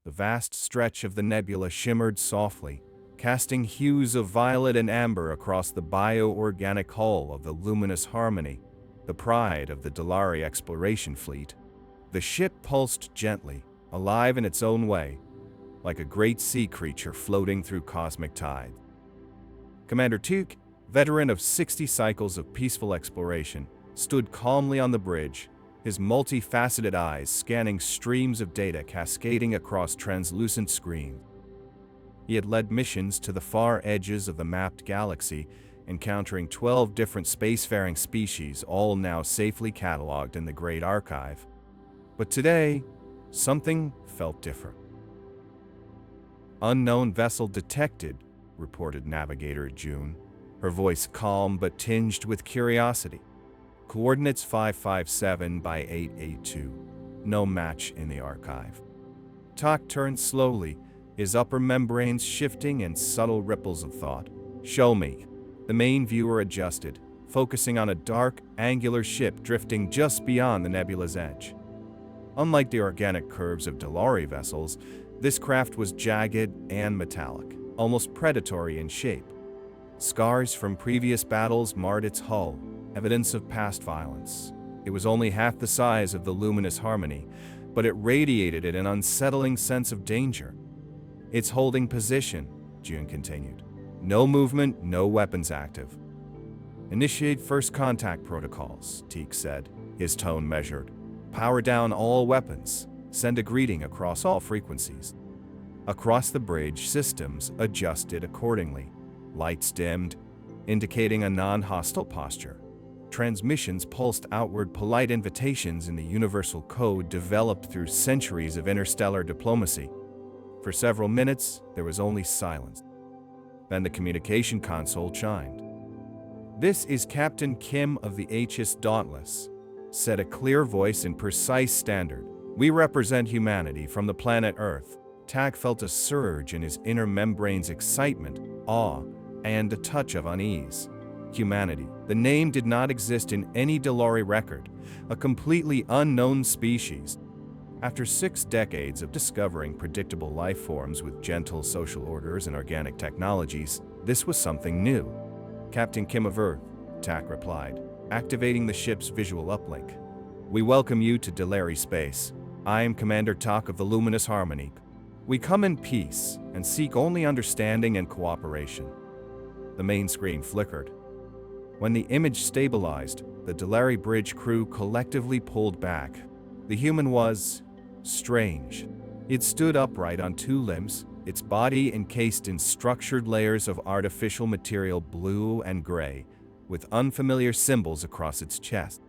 The vast stretch of the nebula shimmered softly, casting hues of violet and amber across the bioorganic hull of the luminous harmony, the pride of the Dalari exploration fleet. The ship pulsed gently, alive in its own way, like a great sea creature floating through cosmic tide. Commander Tuke, veteran of 60 cycles of peaceful exploration, stood calmly on the bridge, his multifaceted eyes scanning streams of data cascading across translucent screens. He had led missions to the far edges of the mapped galaxy, encountering 12 different spacefaring species, all now safely cataloged in the Great Archive. But today, something felt different. "Unknown vessel detected," reported Navigator June, her voice calm but tinged with curiosity. "Coordinates 557 by 882. No match in the archive." Tak turned slowly, his upper membranes shifting in subtle ripples of thought. "Show me." The main viewer adjusted, focusing on a dark, angular ship drifting just beyond the nebula's edge. Unlike the organic curves of Dalari vessels, this craft was jagged and metallic, almost predatory in shape. Scars from previous battles marred its hull, evidence of past violence. It was only half the size of the luminous harmony, but it radiated an unsettling sense of danger. "It's holding position," June continued. "No movement, no weapons active." "Initiate first contact protocols," Teak said, his tone measured. "Power down all weapons. Send a greeting across all frequencies." Across the bridge, systems adjusted accordingly. Lights dimmed, indicating a non-hostile posture. Transmissions pulsed outward polite invitations in the universal code developed through centuries of interstellar diplomacy. For several minutes, there was only silence. Then the communication console chimed. "This is Captain Kim of the HS Dauntless," said a clear voice in precise standard. "We represent humanity from the planet Earth." Tak felt a surge in his inner membranes, excitement, awe, and a touch of unease. Humanity. The name did not exist in any Dalari record, a completely unknown species. After 6 decades of discovering predictable life forms with gentle social orders and organic technologies, this was something new. "Captain Kim of Earth," Tak replied, activating the ship's visual uplink. "We welcome you to Dalari space. I am Commander Tak of the Luminous Harmony. We come in peace and seek only understanding and cooperation." The main screen flickered. When the image stabilized, the Dalari bridge crew collectively pulled back. The human was strange. It stood upright on 2 limbs, its body encased in structured layers of artificial material, blue and gray, with unfamiliar symbols across its chest.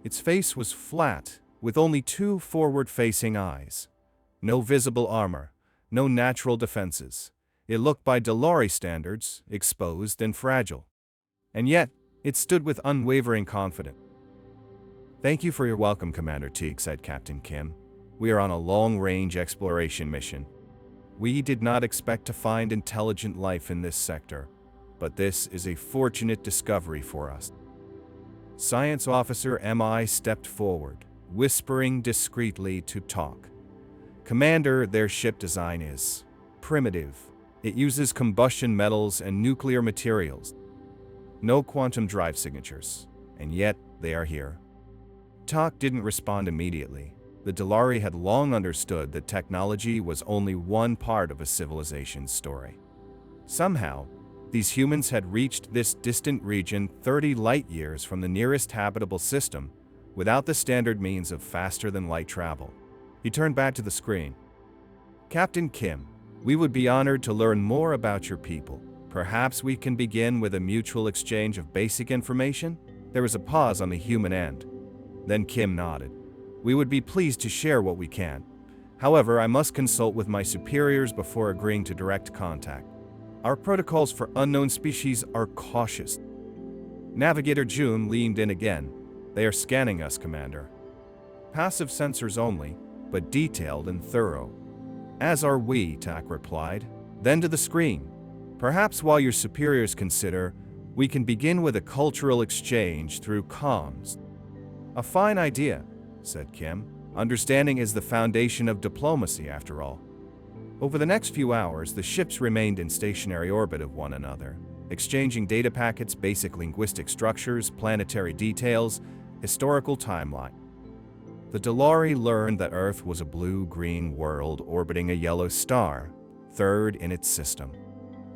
Its face was flat, with only 2 forward-facing eyes. No visible armor, no natural defenses. It looked by Dalari standards, exposed and fragile. And yet, it stood with unwavering confidence. "Thank you for your welcome, Commander Teague," said Captain Kim. "We are on a long-range exploration mission. We did not expect to find intelligent life in this sector, but this is a fortunate discovery for us." Science Officer MI stepped forward, whispering discreetly to Tak. "Commander, their ship design is primitive. It uses combustion metals and nuclear materials. No quantum drive signatures, and yet they are here." Tak didn't respond immediately. The Dalari had long understood that technology was only one part of a civilization's story. Somehow, these humans had reached this distant region 30 light-years from the nearest habitable system, without the standard means of faster-than-light travel. He turned back to the screen. "Captain Kim, we would be honored to learn more about your people. Perhaps we can begin with a mutual exchange of basic information?" There was a pause on the human end. Then Kim nodded. "We would be pleased to share what we can. However, I must consult with my superiors before agreeing to direct contact. Our protocols for unknown species are cautious." Navigator June leaned in again. "They are scanning us, Commander. Passive sensors only, but detailed and thorough." "As are we," Tak replied. Then to the screen. "Perhaps while your superiors consider, we can begin with a cultural exchange through comms." "A fine idea," said Kim. Understanding is the foundation of diplomacy, after all. Over the next few hours, the ships remained in stationary orbit of one another, exchanging data packets, basic linguistic structures, planetary details, historical timeline. The Delari learned that Earth was a blue-green world orbiting a yellow star, third in its system.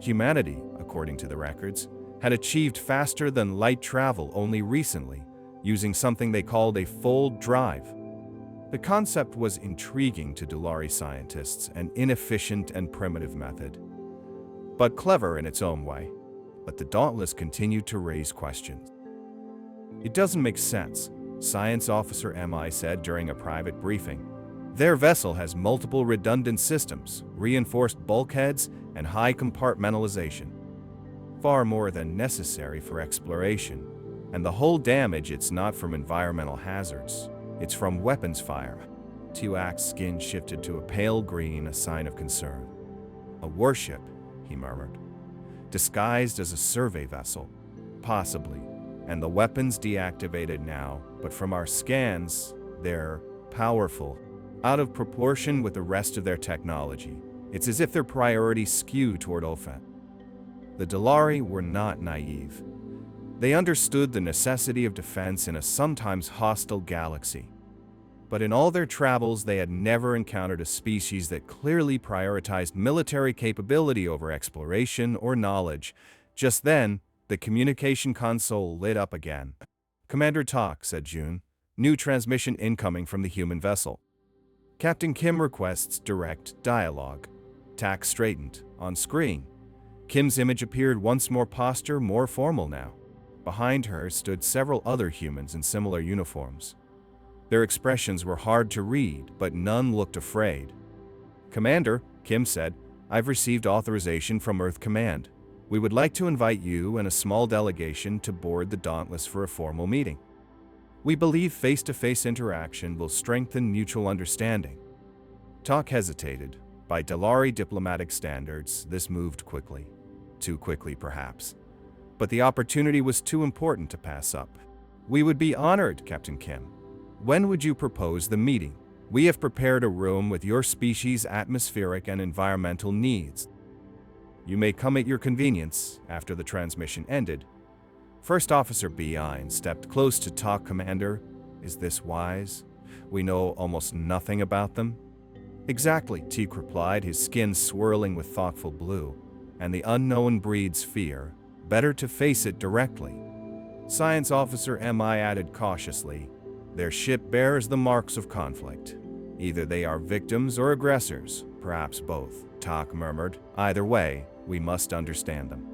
Humanity, according to the records, had achieved faster than light travel only recently, using something they called a fold drive. The concept was intriguing to Delari scientists, an inefficient and primitive method, but clever in its own way. But the Dauntless continued to raise questions. "It doesn't make sense," Science Officer MI said during a private briefing. "Their vessel has multiple redundant systems, reinforced bulkheads, and high compartmentalization. Far more than necessary for exploration. And the whole damage, it's not from environmental hazards. It's from weapons fire." Tuak's skin shifted to a pale green, a sign of concern. "A warship," he murmured. "Disguised as a survey vessel. Possibly. And the weapons deactivated now, but from our scans, they're powerful. Out of proportion with the rest of their technology. It's as if their priorities skew toward offense." The Delari were not naive. They understood the necessity of defense in a sometimes hostile galaxy. But in all their travels, they had never encountered a species that clearly prioritized military capability over exploration or knowledge. Just then, the communication console lit up again. "Commander Tak," said June. "New transmission incoming from the human vessel. Captain Kim requests direct dialogue." Tak straightened. On screen, Kim's image appeared once more, posture more formal now. Behind her stood several other humans in similar uniforms. Their expressions were hard to read, but none looked afraid. "Commander," Kim said, "I've received authorization from Earth Command. We would like to invite you and a small delegation to board the Dauntless for a formal meeting. We believe face-to-face interaction will strengthen mutual understanding." Tak hesitated. By Delari diplomatic standards, this moved quickly. Too quickly, perhaps. But the opportunity was too important to pass up. "We would be honored, Captain Kim. When would you propose the meeting? We have prepared a room with your species' atmospheric and environmental needs. You may come at your convenience." After the transmission ended, First Officer Bein stepped close to Tak. "Commander, is this wise? We know almost nothing about them." "Exactly," Teak replied, his skin swirling with thoughtful blue. "And the unknown breeds fear. Better to face it directly." Science Officer MI added cautiously, "Their ship bears the marks of conflict. Either they are victims or aggressors, perhaps both," Tak murmured. "Either way, we must understand them."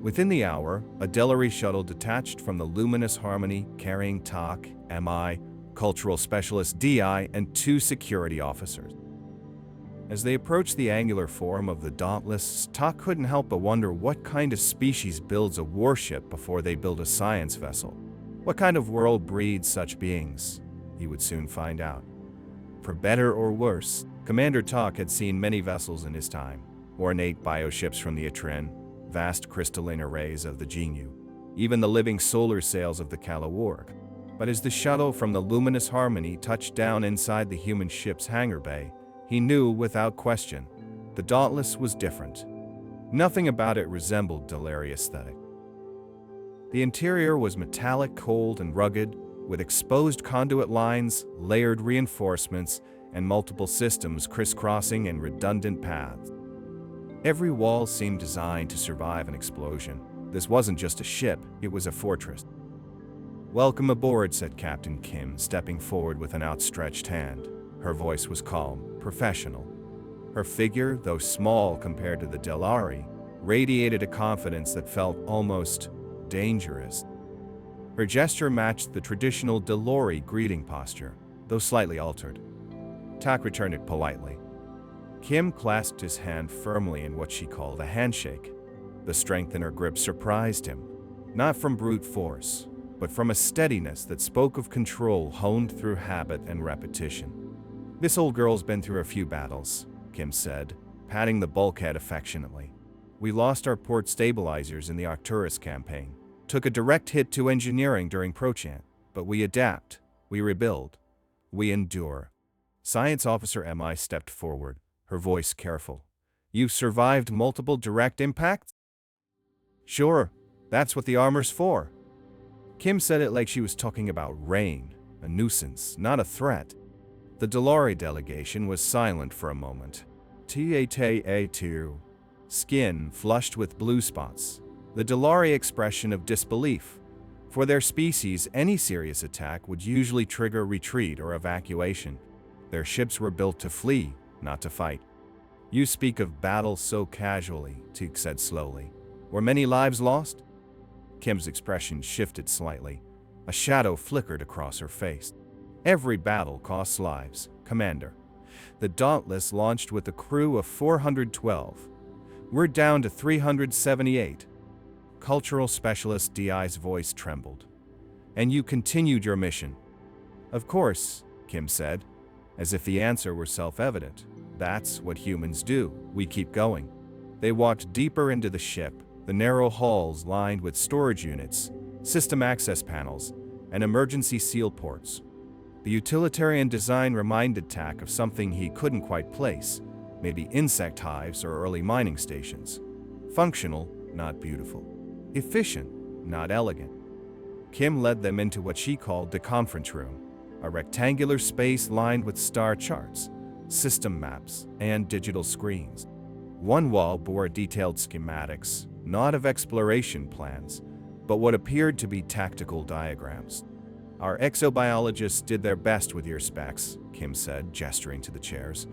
Within the hour, a Delari shuttle detached from the Luminous Harmony, carrying Tak, MI, Cultural Specialist DI, and 2 security officers. As they approached the angular form of the Dauntless, Tak couldn't help but wonder what kind of species builds a warship before they build a science vessel. What kind of world breeds such beings? He would soon find out. For better or worse, Commander Tak had seen many vessels in his time. Ornate bioships from the Aether, vast crystalline arrays of the Genu, even the living solar sails of the Kalawarg. But as the shuttle from the Luminous Harmony touched down inside the human ship's hangar bay, he knew without question, the Dauntless was different. Nothing about it resembled Delari aesthetic. The interior was metallic, cold, and rugged, with exposed conduit lines, layered reinforcements, and multiple systems crisscrossing in redundant paths. Every wall seemed designed to survive an explosion. This wasn't just a ship, it was a fortress. "Welcome aboard," said Captain Kim, stepping forward with an outstretched hand. Her voice was calm, professional. Her figure, though small compared to the Delari, radiated a confidence that felt almost dangerous. Her gesture matched the traditional Delari greeting posture, though slightly altered. Tak returned it politely. Kim clasped his hand firmly in what she called a handshake. The strength in her grip surprised him, not from brute force, but from a steadiness that spoke of control honed through habit and repetition. "This old girl's been through a few battles," Kim said, patting the bulkhead affectionately. "We lost our port stabilizers in the Arcturus campaign, took a direct hit to engineering during Prochan, but we adapt, we rebuild, we endure." Science Officer MI stepped forward, her voice careful. You've survived multiple direct impacts? Sure, that's what the armor's for. Kim said it like she was talking about rain, a nuisance, not a threat. The Dolari delegation was silent for a moment. Ta-2. Skin flushed with blue spots. The Dolari expression of disbelief. For their species, any serious attack would usually trigger retreat or evacuation. Their ships were built to flee, not to fight. You speak of battle so casually, Teek said slowly. Were many lives lost? Kim's expression shifted slightly. A shadow flickered across her face. Every battle costs lives, Commander. The Dauntless launched with a crew of 412. We're down to 378. Cultural Specialist DI's voice trembled. And you continued your mission. Of course, Kim said, as if the answer were self-evident. That's what humans do. We keep going. They walked deeper into the ship, the narrow halls lined with storage units, system access panels, and emergency seal ports. The utilitarian design reminded Tak of something he couldn't quite place, maybe insect hives or early mining stations. Functional, not beautiful. Efficient, not elegant. Kim led them into what she called the conference room, a rectangular space lined with star charts, system maps, and digital screens. One wall bore detailed schematics, not of exploration plans, but what appeared to be tactical diagrams. Our exobiologists did their best with your specs, Kim said, gesturing to the chairs.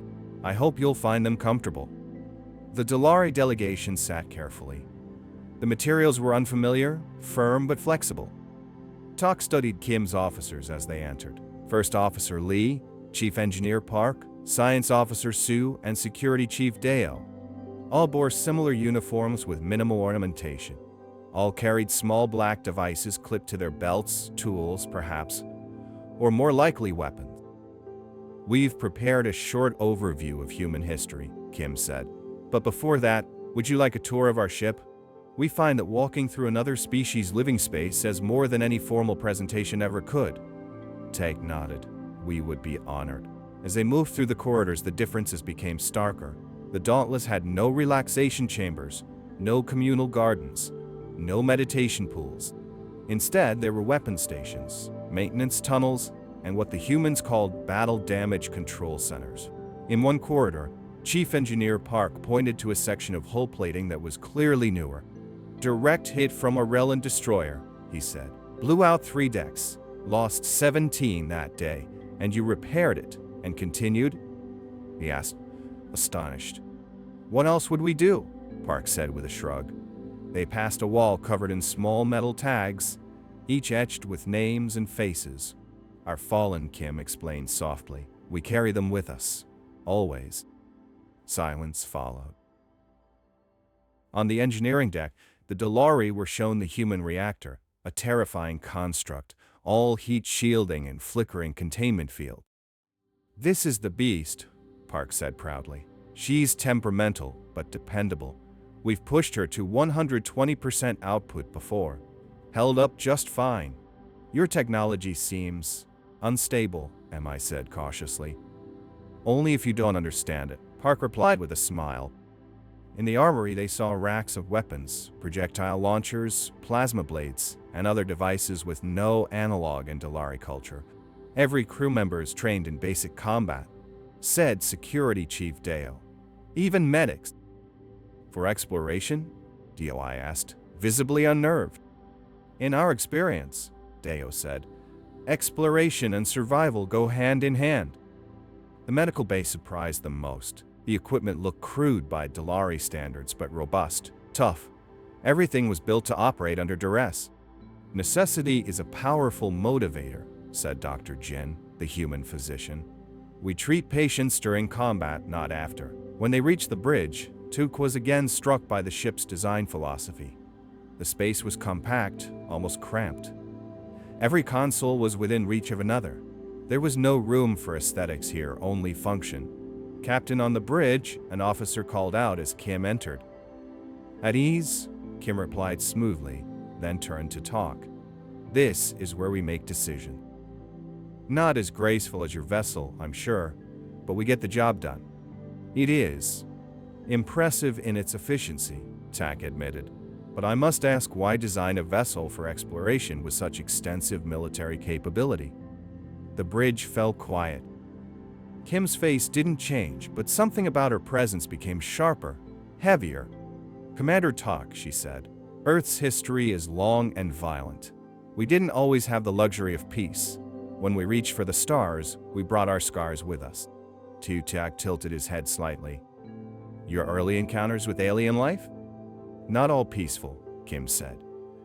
I hope you'll find them comfortable. The Dolari delegation sat carefully. The materials were unfamiliar, firm but flexible. Tak studied Kim's officers as they entered. First Officer Lee, Chief Engineer Park, Science Officer Su, and Security Chief Deo. All bore similar uniforms with minimal ornamentation. All carried small black devices clipped to their belts, tools, perhaps, or more likely weapons. We've prepared a short overview of human history, Kim said. But before that, would you like a tour of our ship? We find that walking through another species' living space says more than any formal presentation ever could. Tak nodded. We would be honored. As they moved through the corridors, the differences became starker. The Dauntless had no relaxation chambers, no communal gardens, no meditation pools. Instead, there were weapon stations, maintenance tunnels, and what the humans called battle damage control centers. In one corridor, Chief Engineer Park pointed to a section of hull plating that was clearly newer. Direct hit from a Relin destroyer, he said. Blew out 3 decks, lost 17 that day, and you repaired it, and continued? He asked, astonished. What else would we do? Park said with a shrug. They passed a wall covered in small metal tags, each etched with names and faces. Our fallen, Kim explained softly. We carry them with us, always. Silence followed. On the engineering deck, the Dolari were shown the human reactor, a terrifying construct, all heat shielding and flickering containment field. This is the beast, Park said proudly. She's temperamental, but dependable. We've pushed her to 120% output before. Held up just fine. Your technology seems unstable, MI said cautiously. Only if you don't understand it, Park replied with a smile. In the armory, they saw racks of weapons, projectile launchers, plasma blades, and other devices with no analog in Dolari culture. Every crew member is trained in basic combat, said Security Chief Deo. Even medics. For exploration? DOI asked, visibly unnerved. In our experience, Deo said, exploration and survival go hand in hand. The medical bay surprised them most. The equipment looked crude by Dolari standards, but robust, tough. Everything was built to operate under duress. Necessity is a powerful motivator, said Dr. Jin, the human physician. We treat patients during combat, not after. When they reached the bridge, Tuk was again struck by the ship's design philosophy. The space was compact, almost cramped. Every console was within reach of another. There was no room for aesthetics here, only function. Captain on the bridge, an officer called out as Kim entered. At ease, Kim replied smoothly, then turned to talk. This is where we make decisions. Not as graceful as your vessel, I'm sure, but we get the job done. It is impressive in its efficiency, Tak admitted. But I must ask, why design a vessel for exploration with such extensive military capability? The bridge fell quiet. Kim's face didn't change, but something about her presence became sharper, heavier. Commander Tak, she said, Earth's history is long and violent. We didn't always have the luxury of peace. When we reached for the stars, we brought our scars with us. Tak tilted his head slightly. Your early encounters with alien life? Not all peaceful, Kim said.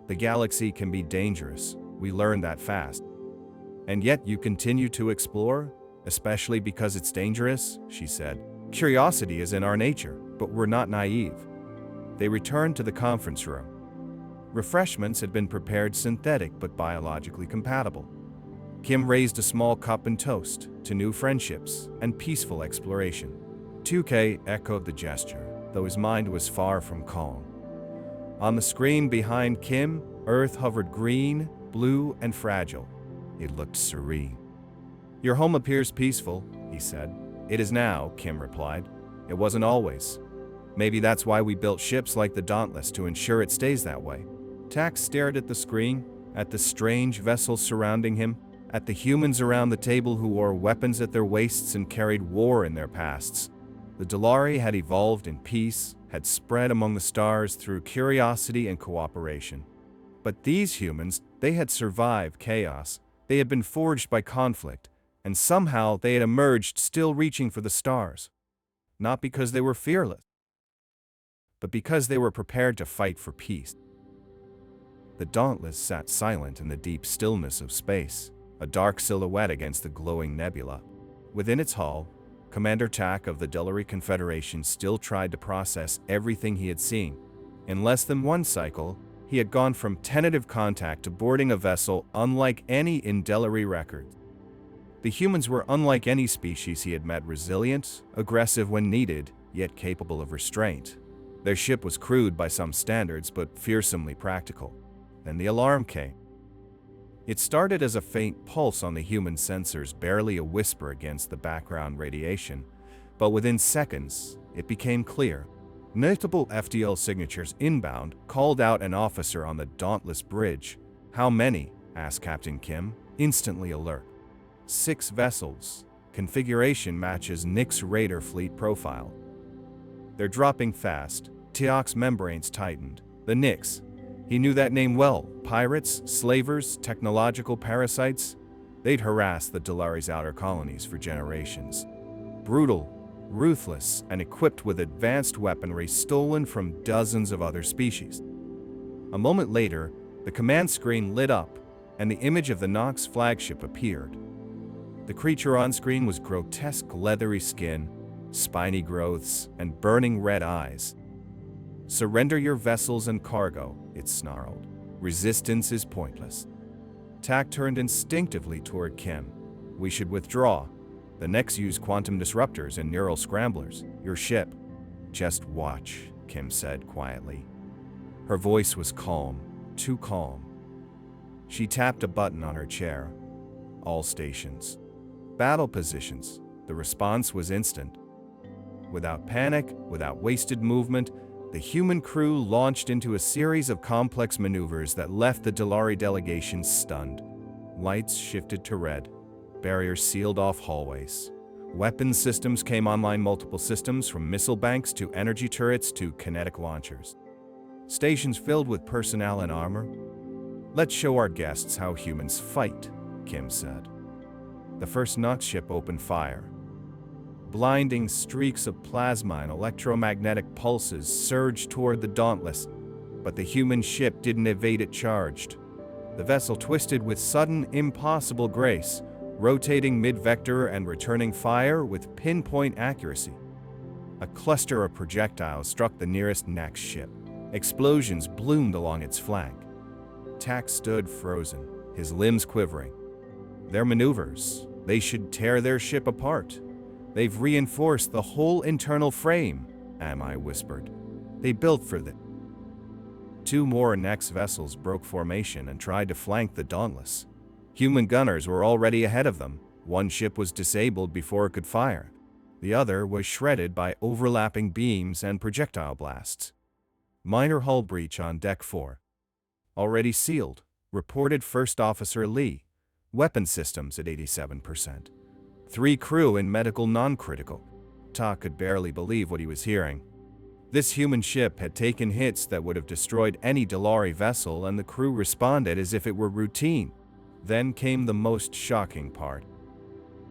The galaxy can be dangerous. We learned that fast. And yet you continue to explore, especially because it's dangerous, she said. Curiosity is in our nature, but we're not naive. They returned to the conference room. Refreshments had been prepared synthetic but biologically compatible. Kim raised a small cup and toast to new friendships and peaceful exploration. 2K echoed the gesture, though his mind was far from calm. On the screen behind Kim, Earth hovered green, blue, and fragile. It looked serene. Your home appears peaceful, he said. It is now, Kim replied. It wasn't always. Maybe that's why we built ships like the Dauntless, to ensure it stays that way. Tak stared at the screen, at the strange vessels surrounding him, at the humans around the table who wore weapons at their waists and carried war in their pasts. The Dalari had evolved in peace, had spread among the stars through curiosity and cooperation. But these humans, they had survived chaos. They had been forged by conflict, and somehow they had emerged still reaching for the stars. Not because they were fearless, but because they were prepared to fight for peace. The Dauntless sat silent in the deep stillness of space, a dark silhouette against the glowing nebula. Within its hull, Commander Tak of the Dalari Confederation still tried to process everything he had seen. In less than one cycle, he had gone from tentative contact to boarding a vessel unlike any in Dalari records. The humans were unlike any species he had met, resilient, aggressive when needed, yet capable of restraint. Their ship was crude by some standards, but fearsomely practical. Then the alarm came. It started as a faint pulse on the human sensors, barely a whisper against the background radiation, but within seconds, it became clear. Multiple FDL signatures inbound called out an officer on the Dauntless bridge. How many? Asked Captain Kim, instantly alert. 6 vessels. Configuration matches Nick's Raider fleet profile. They're dropping fast. Tak's membranes tightened. The Nix. He knew that name well. Pirates, slavers, technological parasites. They'd harassed the Dalari's outer colonies for generations. Brutal, ruthless, and equipped with advanced weaponry stolen from dozens of other species. A moment later, the command screen lit up, and the image of the Nox flagship appeared. The creature on screen was grotesque leathery skin, spiny growths, and burning red eyes. Surrender your vessels and cargo, it snarled. Resistance is pointless. Tak turned instinctively toward Kim. We should withdraw. The Nex use quantum disruptors and neural scramblers. Your ship. Just watch, Kim said quietly. Her voice was calm, too calm. She tapped a button on her chair. All stations. Battle positions. The response was instant. Without panic, without wasted movement, the human crew launched into a series of complex maneuvers that left the Dalari delegation stunned. Lights shifted to red. Barriers sealed off hallways. Weapons systems came online, multiple systems from missile banks to energy turrets to kinetic launchers. Stations filled with personnel and armor. Let's show our guests how humans fight, Kim said. The first Nox ship opened fire. Blinding streaks of plasma and electromagnetic pulses surged toward the Dauntless, but the human ship didn't evade it charged. The vessel twisted with sudden, impossible grace, rotating mid-vector and returning fire with pinpoint accuracy. A cluster of projectiles struck the nearest Nax ship. Explosions bloomed along its flank. Tak stood frozen, his limbs quivering. Their maneuvers, they should tear their ship apart. They've reinforced the whole internal frame, Amai whispered. They built for that. 2 more Nex vessels broke formation and tried to flank the Dauntless. Human gunners were already ahead of them. One ship was disabled before it could fire. The other was shredded by overlapping beams and projectile blasts. Minor hull breach on Deck 4. Already sealed, reported First Officer Lee. Weapon systems at 87%. 3 crew in medical non-critical. Tak could barely believe what he was hearing. This human ship had taken hits that would have destroyed any Dalari vessel, and the crew responded as if it were routine. Then came the most shocking part.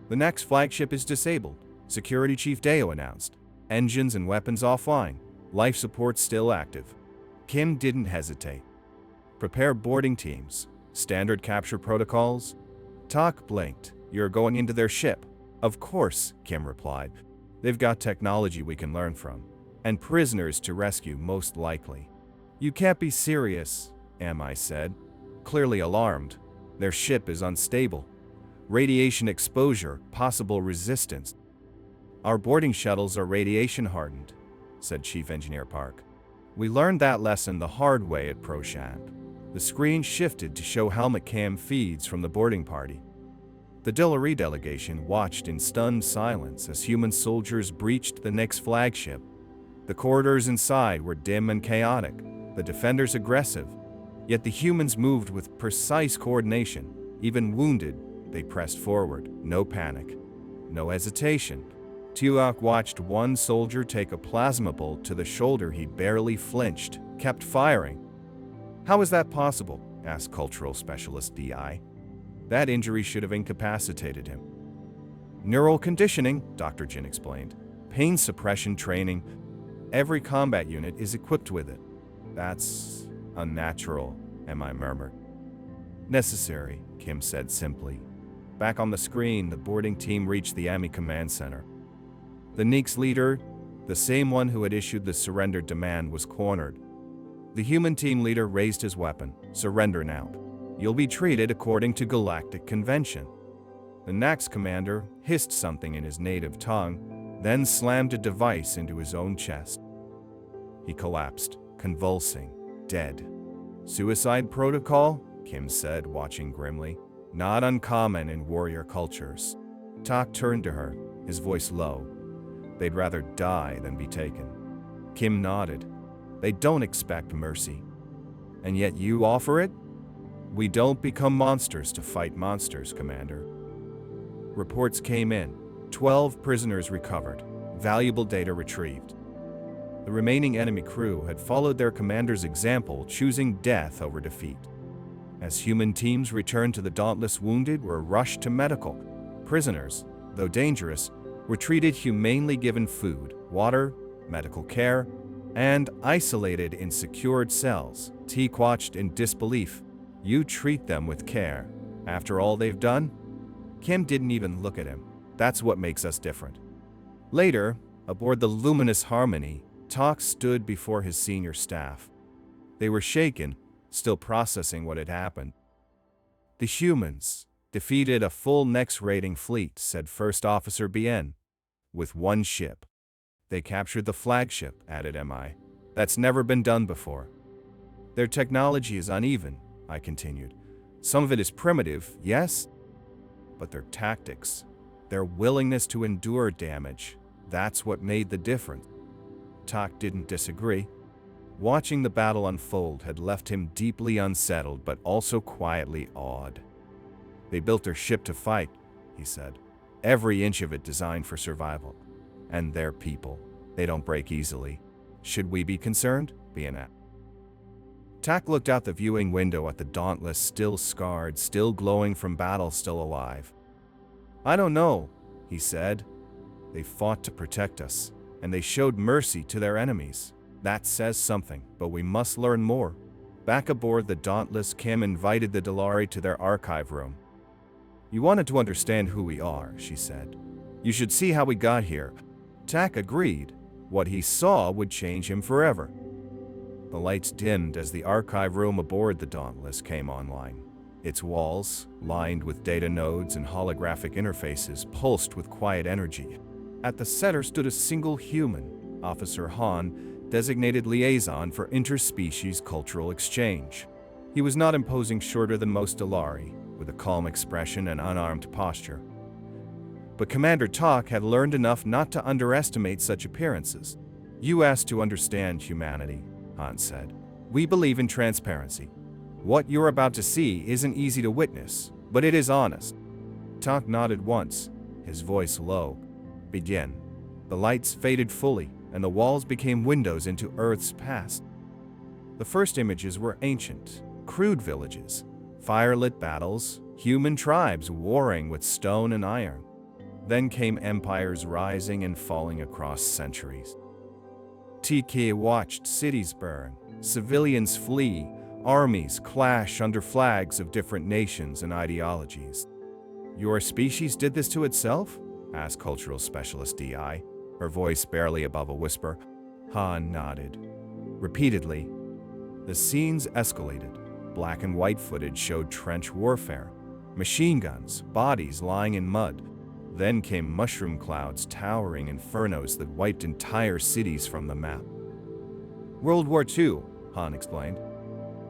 The next flagship is disabled, Security Chief Deo announced. Engines and weapons offline. Life support still active. Kim didn't hesitate. Prepare boarding teams. Standard capture protocols. Tak blinked. You're going into their ship. Of course, Kim replied. They've got technology we can learn from. And prisoners to rescue, most likely. You can't be serious, MI said, clearly alarmed. Their ship is unstable. Radiation exposure, possible resistance. Our boarding shuttles are radiation hardened, said Chief Engineer Park. We learned that lesson the hard way at Proshant. The screen shifted to show helmet cam feeds from the boarding party. The Dalari delegation watched in stunned silence as human soldiers breached the Nyx flagship. The corridors inside were dim and chaotic, the defenders aggressive, yet the humans moved with precise coordination. Even wounded, they pressed forward. No panic, no hesitation. Tuak watched one soldier take a plasma bolt to the shoulder. He barely flinched, kept firing. How is that possible? Asked cultural specialist DI. That injury should have incapacitated him. Neural conditioning, Dr. Jin explained. Pain suppression training. Every combat unit is equipped with it. That's unnatural, MI murmured. Necessary, Kim said simply. Back on the screen, the boarding team reached the AMI command center. The Nyx leader, the same one who had issued the surrender demand, was cornered. The human team leader raised his weapon. Surrender now. You'll be treated according to galactic convention. The Nyx commander hissed something in his native tongue, then slammed a device into his own chest. He collapsed, convulsing, dead. Suicide protocol? Kim said, watching grimly. Not uncommon in warrior cultures. Tak turned to her, his voice low. They'd rather die than be taken. Kim nodded. They don't expect mercy. And yet you offer it? We don't become monsters to fight monsters, Commander. Reports came in. 12 prisoners recovered. Valuable data retrieved. The remaining enemy crew had followed their commander's example, choosing death over defeat. As human teams returned to the Dauntless, wounded were rushed to medical. Prisoners, though dangerous, were treated humanely, given food, water, medical care, and isolated in secured cells. Teak watched in disbelief. You treat them with care. After all they've done? Kim didn't even look at him. That's what makes us different. Later, aboard the Luminous Harmony, Tak stood before his senior staff. They were shaken, still processing what had happened. The humans defeated a full Nyx raiding fleet, said First Officer Bien, with one ship. They captured the flagship, added MI. That's never been done before. Their technology is uneven, I continued. Some of it is primitive, yes, but their tactics, their willingness to endure damage, that's what made the difference. Tak didn't disagree. Watching the battle unfold had left him deeply unsettled, but also quietly awed. They built their ship to fight, he said. Every inch of it designed for survival. And their people, they don't break easily. Should we be concerned? Bien. Tak looked out the viewing window at the Dauntless, still scarred, still glowing from battle, still alive. I don't know, he said. They fought to protect us, and they showed mercy to their enemies. That says something, but we must learn more. Back aboard the Dauntless, Kim invited the Dalari to their archive room. You wanted to understand who we are, she said. You should see how we got here. Tak agreed. What he saw would change him forever. The lights dimmed as the archive room aboard the Dauntless came online. Its walls, lined with data nodes and holographic interfaces, pulsed with quiet energy. At the center stood a single human, Officer Han, designated liaison for interspecies cultural exchange. He was not imposing, shorter than most Dalari, with a calm expression and unarmed posture. But Commander Tak had learned enough not to underestimate such appearances. "You asked to understand humanity," Han said. "We believe in transparency. What you're about to see isn't easy to witness, but it is honest." Tak nodded once, his voice low. "Begin." The lights faded fully, and the walls became windows into Earth's past. The first images were ancient, crude villages, firelit battles, human tribes warring with stone and iron. Then came empires rising and falling across centuries. TK watched cities burn, civilians flee, armies clash under flags of different nations and ideologies. "Your species did this to itself?" asked cultural specialist DI, her voice barely above a whisper. Han nodded. Repeatedly, the scenes escalated. Black and white footage showed trench warfare, machine guns, bodies lying in mud. Then came mushroom clouds towering infernos that wiped entire cities from the map. World War II, Han explained.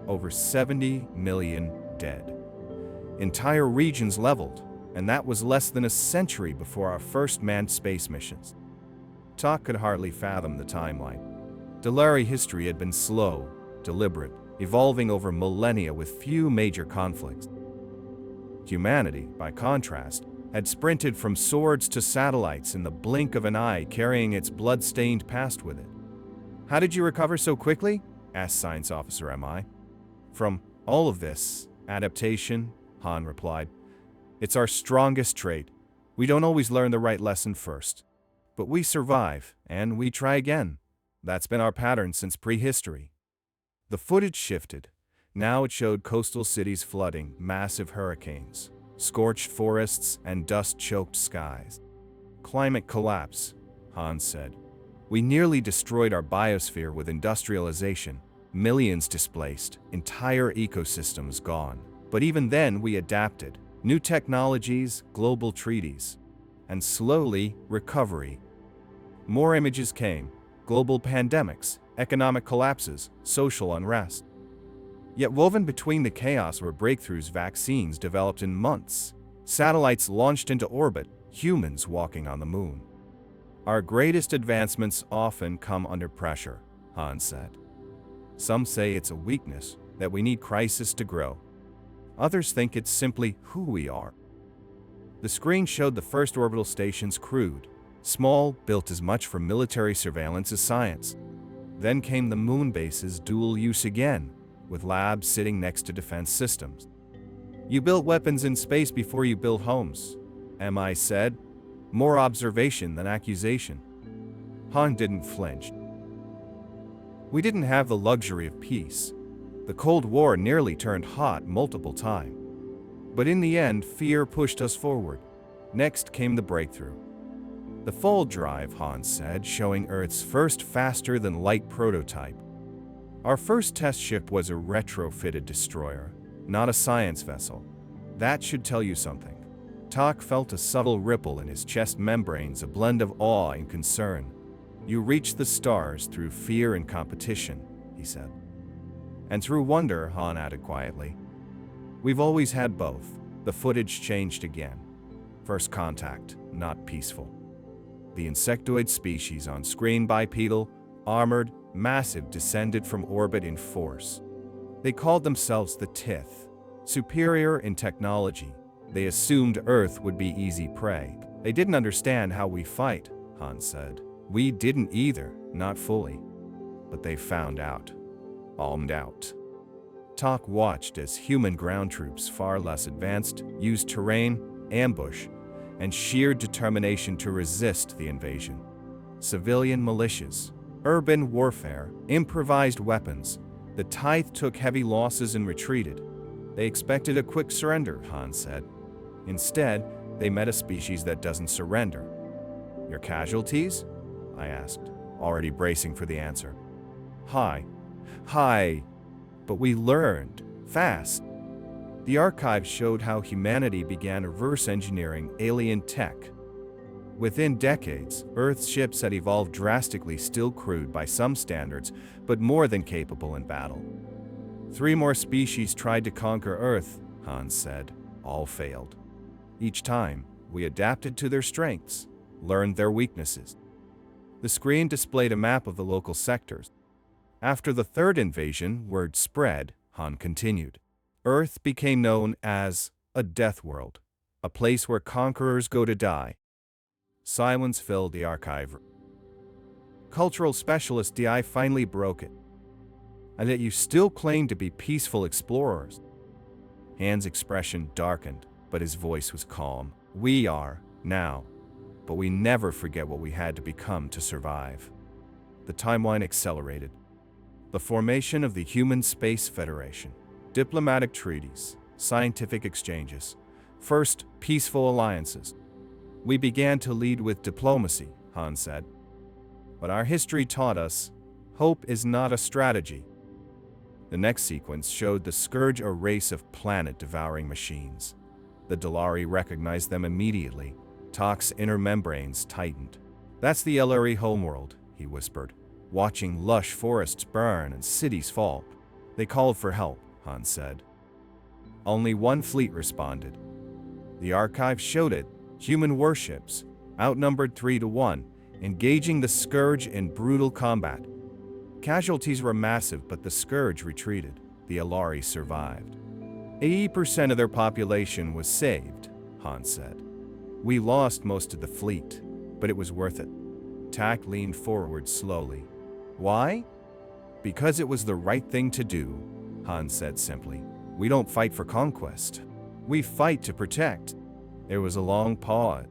Over 70 million dead. Entire regions leveled, and that was less than a century before our first manned space missions. Tak could hardly fathom the timeline. Delari history had been slow, deliberate, evolving over millennia with few major conflicts. Humanity, by contrast, had sprinted from swords to satellites in the blink of an eye, carrying its blood-stained past with it. "How did you recover so quickly?" asked Science Officer MI. "From all of this, adaptation," Han replied. "It's our strongest trait. We don't always learn the right lesson first. But we survive, and we try again. That's been our pattern since prehistory." The footage shifted. Now it showed coastal cities flooding, massive hurricanes, scorched forests, and dust-choked skies. "Climate collapse," Han said. "We nearly destroyed our biosphere with industrialization. Millions displaced, entire ecosystems gone. But even then we adapted. New technologies, global treaties, and slowly, recovery." More images came. Global pandemics, economic collapses, social unrest. Yet woven between the chaos were breakthroughs, vaccines developed in months, satellites launched into orbit, humans walking on the moon. "Our greatest advancements often come under pressure," Han said. "Some say it's a weakness, that we need crisis to grow. Others think it's simply who we are." The screen showed the first orbital stations crude, small, built as much for military surveillance as science. Then came the moon bases, dual use again, with labs sitting next to defense systems. "You built weapons in space before you built homes," MI said. More observation than accusation. Han didn't flinch. "We didn't have the luxury of peace. The Cold War nearly turned hot multiple times. But in the end, fear pushed us forward. Next came the breakthrough. The Fold drive," Han said, showing Earth's first faster-than-light prototype. "Our first test ship was a retrofitted destroyer, not a science vessel. That should tell you something." Tak felt a subtle ripple in his chest membranes, a blend of awe and concern. "You reached the stars through fear and competition," he said. "And through wonder," Han added quietly. "We've always had both." The footage changed again. First contact, not peaceful. The insectoid species on screen, bipedal, armored, massive, descended from orbit in force. They called themselves the Tith, superior in technology. They assumed Earth would be easy prey. "They didn't understand how we fight," Han said. "We didn't either, not fully. But they found out." Almed out. Tak watched as human ground troops, far less advanced, used terrain, ambush, and sheer determination to resist the invasion. Civilian militias, urban warfare, improvised weapons. The Tithe took heavy losses and retreated. They expected a quick surrender, Han said. Instead, they met a species that doesn't surrender. "Your casualties?" I asked, already bracing for the answer. High. But we learned, fast. The archives showed how humanity began reverse engineering alien tech. Within decades, Earth's ships had evolved drastically, still crude by some standards, but more than capable in battle. 3 more species tried to conquer Earth, Han said. All failed. Each time, We adapted to their strengths, learned their weaknesses. The screen displayed a map of the local sectors. After the third invasion, word spread, Han continued. Earth became known as a death world, a place where conquerors go to die. Silence filled the archive. Cultural specialist DI finally broke it. And yet you still claim to be peaceful explorers. Han's expression darkened, but his voice was calm. We are, now. But we never forget what we had to become to survive. The timeline accelerated. The formation of the Human Space Federation. Diplomatic treaties, scientific exchanges. First, peaceful alliances. We began to lead with diplomacy, Han said. But our history taught us, hope is not a strategy. The next sequence showed the Scourge, a race of planet-devouring machines. The Dalari recognized them immediately. Tok's inner membranes tightened. That's the LRE homeworld, he whispered, watching lush forests burn and cities fall. They called for help, Han said. Only one fleet responded. The archive showed it, human warships, outnumbered 3-1, engaging the Scourge in brutal combat. Casualties were massive, but the Scourge retreated. The Alari survived. 80% of their population was saved, Han said. We lost most of the fleet, but it was worth it. Tak leaned forward slowly. Why? Because it was the right thing to do, Han said simply. We don't fight for conquest. We fight to protect. There was a long pause.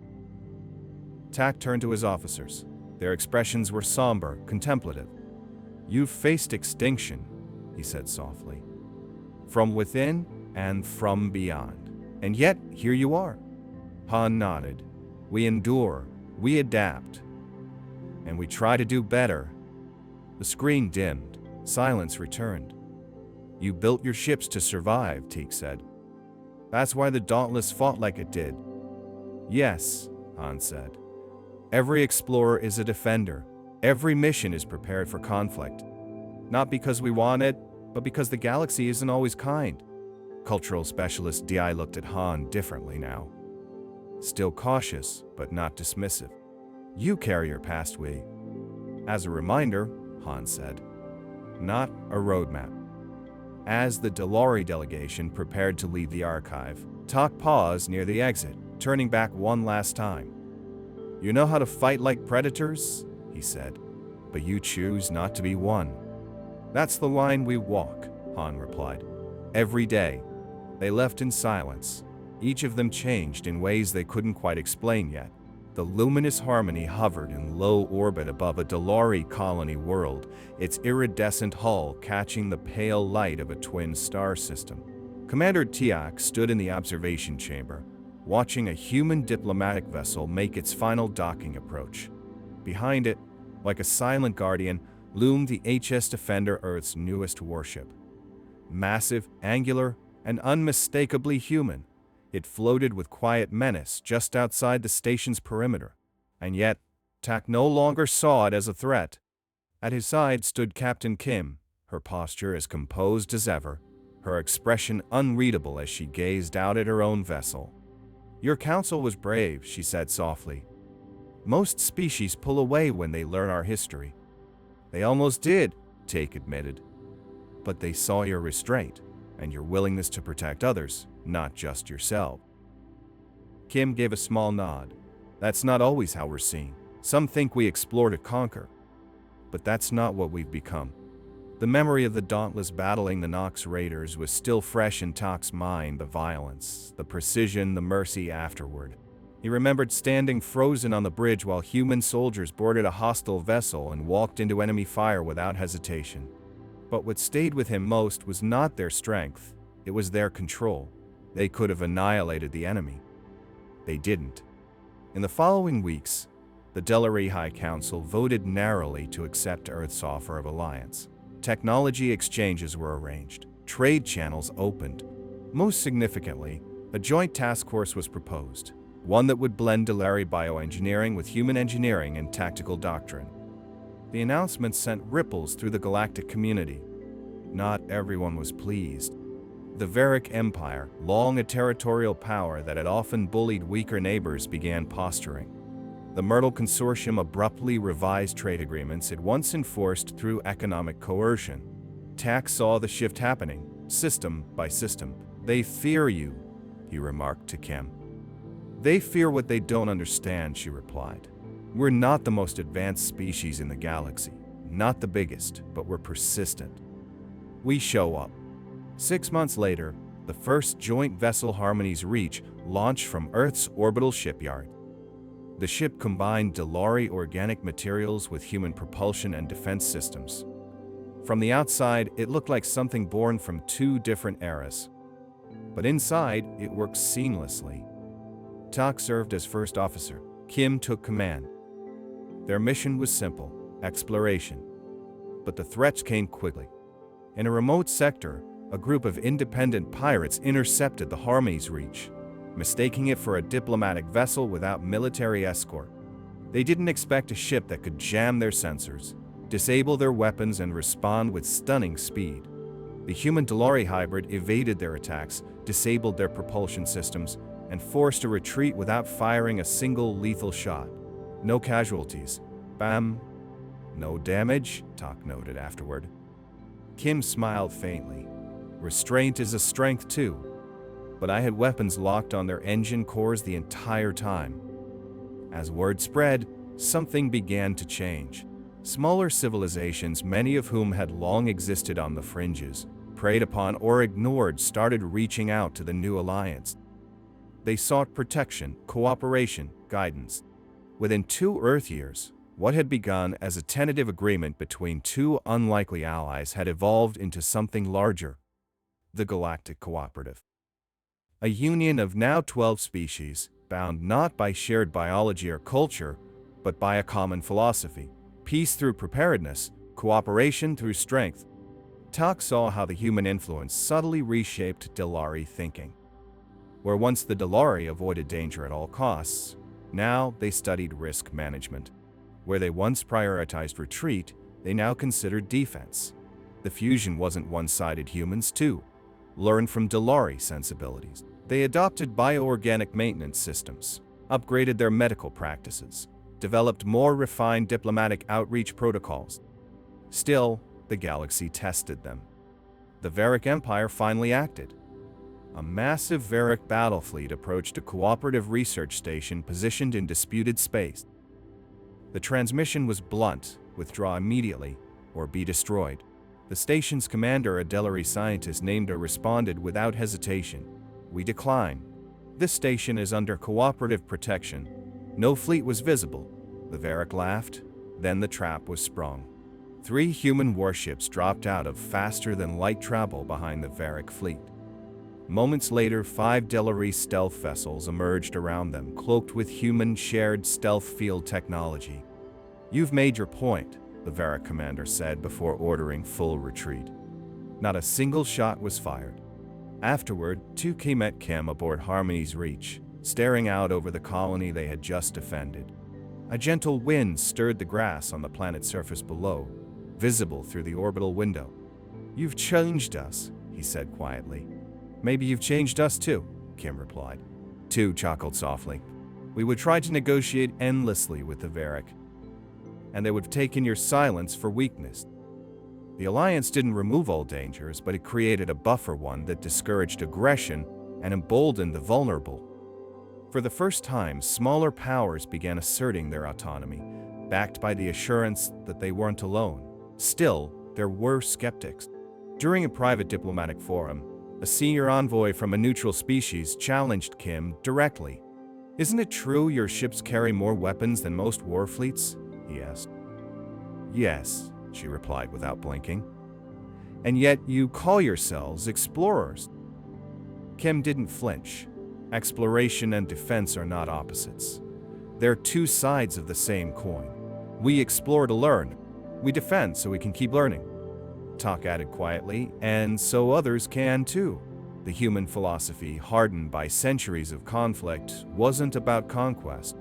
Tak turned to his officers. Their expressions were somber, contemplative. You've faced extinction, he said softly. From within and from beyond. And yet, here you are. Han nodded. We endure, we adapt, and we try to do better. The screen dimmed. Silence returned. You built your ships to survive, Teak said. That's why the Dauntless fought like it did. Yes, Han said. Every explorer is a defender. Every mission is prepared for conflict. Not because we want it, but because the galaxy isn't always kind. Cultural specialist DI looked at Han differently now. Still cautious, but not dismissive. You carry your past, we. As a reminder, Han said. Not a roadmap. As the Dalari delegation prepared to leave the archive, Tak paused near the exit, turning back one last time. You know how to fight like predators, he said, but you choose not to be one. That's the line we walk, Han replied. Every day. They left in silence. Each of them changed in ways they couldn't quite explain yet. The luminous harmony hovered in low orbit above a Dalari colony world, its iridescent hull catching the pale light of a twin star system. Commander Tiak stood in the observation chamber, watching a human diplomatic vessel make its final docking approach. Behind it, like a silent guardian, loomed the HS Defender, Earth's newest warship. Massive, angular, and unmistakably human, it floated with quiet menace just outside the station's perimeter. And yet, Tak no longer saw it as a threat. At his side stood Captain Kim, her posture as composed as ever, her expression unreadable as she gazed out at her own vessel. Your counsel was brave, she said softly. Most species pull away when they learn our history. They almost did, Tak admitted. But they saw your restraint and your willingness to protect others, not just yourself. Kim gave a small nod. That's not always how we're seen. Some think we explore to conquer. But that's not what we've become. The memory of the Dauntless battling the Nox Raiders was still fresh in Tak's mind, the violence, the precision, the mercy afterward. He remembered standing frozen on the bridge while human soldiers boarded a hostile vessel and walked into enemy fire without hesitation. But what stayed with him most was not their strength, it was their control. They could have annihilated the enemy. They didn't. In the following weeks, the Delary High Council voted narrowly to accept Earth's offer of alliance. Technology exchanges were arranged. Trade channels opened. Most significantly, a joint task force was proposed, one that would blend Delary bioengineering with human engineering and tactical doctrine. The announcement sent ripples through the galactic community. Not everyone was pleased. The Varick Empire, long a territorial power that had often bullied weaker neighbors, began posturing. The Myrtle Consortium abruptly revised trade agreements it once enforced through economic coercion. Tak saw the shift happening, system by system. "They fear you," he remarked to Kim. "They fear what they don't understand," she replied. "We're not the most advanced species in the galaxy, not the biggest, but we're persistent. We show up." 6 months later, the first joint vessel Harmony's Reach launched from Earth's orbital shipyard. The ship combined Delari organic materials with human propulsion and defense systems. From the outside, it looked like something born from 2 different eras. But inside, it worked seamlessly. Tak served as first officer. Kim took command. Their mission was simple: exploration. But the threats came quickly. In a remote sector, a group of independent pirates intercepted the Harmony's Reach, mistaking it for a diplomatic vessel without military escort. They didn't expect a ship that could jam their sensors, disable their weapons, and respond with stunning speed. The human Delari hybrid evaded their attacks, disabled their propulsion systems, and forced a retreat without firing a single lethal shot. No casualties. Bam. No damage, Tak noted afterward. Kim smiled faintly. Restraint is a strength too. But I had weapons locked on their engine cores the entire time. As word spread, something began to change. Smaller civilizations, many of whom had long existed on the fringes, preyed upon or ignored, started reaching out to the new alliance. They sought protection, cooperation, guidance. Within 2 Earth years, what had begun as a tentative agreement between 2 unlikely allies had evolved into something larger: the Galactic Cooperative. A union of now 12 species, bound not by shared biology or culture, but by a common philosophy: peace through preparedness, cooperation through strength. Tak saw how the human influence subtly reshaped Delari thinking. Where once the Delari avoided danger at all costs, now they studied risk management. Where they once prioritized retreat, they now considered defense. The fusion wasn't one-sided. Humans, too, learned from Delari sensibilities. They adopted bioorganic maintenance systems, upgraded their medical practices, developed more refined diplomatic outreach protocols. Still, the galaxy tested them. The Varick Empire finally acted. A massive Varick battle fleet approached a cooperative research station positioned in disputed space. The transmission was blunt: withdraw immediately, or be destroyed. The station's commander, a Delari scientist named A, responded without hesitation: "We decline. This station is under cooperative protection." No fleet was visible. The Varick laughed. Then the trap was sprung. 3 human warships dropped out of faster-than-light travel behind the Varick fleet. Moments later, 5 Delari stealth vessels emerged around them, cloaked with human shared stealth field technology. "You've made your point," the Varick commander said before ordering full retreat. Not a single shot was fired. Afterward, 2 met Kim aboard Harmony's Reach, staring out over the colony they had just defended. A gentle wind stirred the grass on the planet's surface below, visible through the orbital window. "You've changed us," he said quietly. "Maybe you've changed us too," Kim replied. 2 chuckled softly. "We would try to negotiate endlessly with the Varick, and they would have taken your silence for weakness. The Alliance didn't remove all dangers, but it created a buffer, one that discouraged aggression and emboldened the vulnerable." For the first time, smaller powers began asserting their autonomy, backed by the assurance that they weren't alone. Still, there were skeptics. During a private diplomatic forum, a senior envoy from a neutral species challenged Kim directly. "Isn't it true your ships carry more weapons than most war fleets?" he asked. "Yes," she replied without blinking. "And yet you call yourselves explorers." Kim didn't flinch. Exploration and defense are not opposites. They're 2 sides of the same coin. We explore to learn. We defend so we can keep learning. Tak added quietly, "And so others can too." The human philosophy, hardened by centuries of conflict, wasn't about conquest.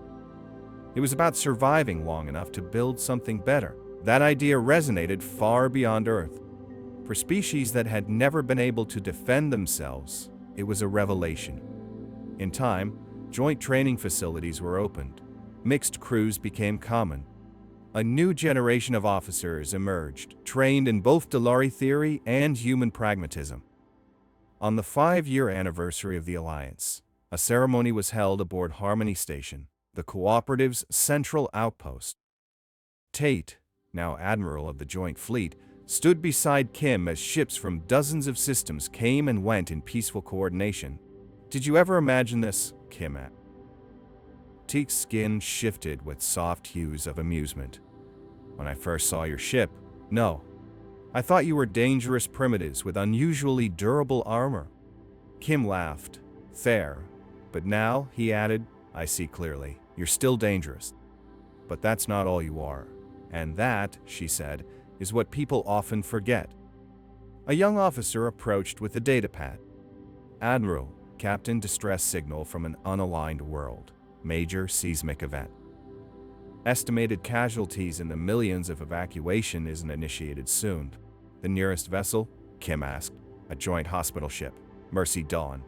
It was about surviving long enough to build something better. That idea resonated far beyond Earth. For species that had never been able to defend themselves, it was a revelation. In time, joint training facilities were opened. Mixed crews became common. A new generation of officers emerged, trained in both Dolari theory and human pragmatism. On the 5-year anniversary of the Alliance, a ceremony was held aboard Harmony Station, the Cooperative's central outpost. Tate, now Admiral of the Joint Fleet, stood beside Kim as ships from dozens of systems came and went in peaceful coordination. "Did you ever imagine this?" Kim asked. Tate's skin shifted with soft hues of amusement. "When I first saw your ship, no. I thought you were dangerous primitives with unusually durable armor." Kim laughed. "Fair. But now," he added, "I see clearly. You're still dangerous. But that's not all you are. And that," she said, "is what people often forget." A young officer approached with a datapad. "Admiral, Captain distress signal from an unaligned world. Major seismic event. Estimated casualties in the millions if evacuation isn't initiated soon." "The nearest vessel?" Kim asked. "A joint hospital ship, Mercy Dawn."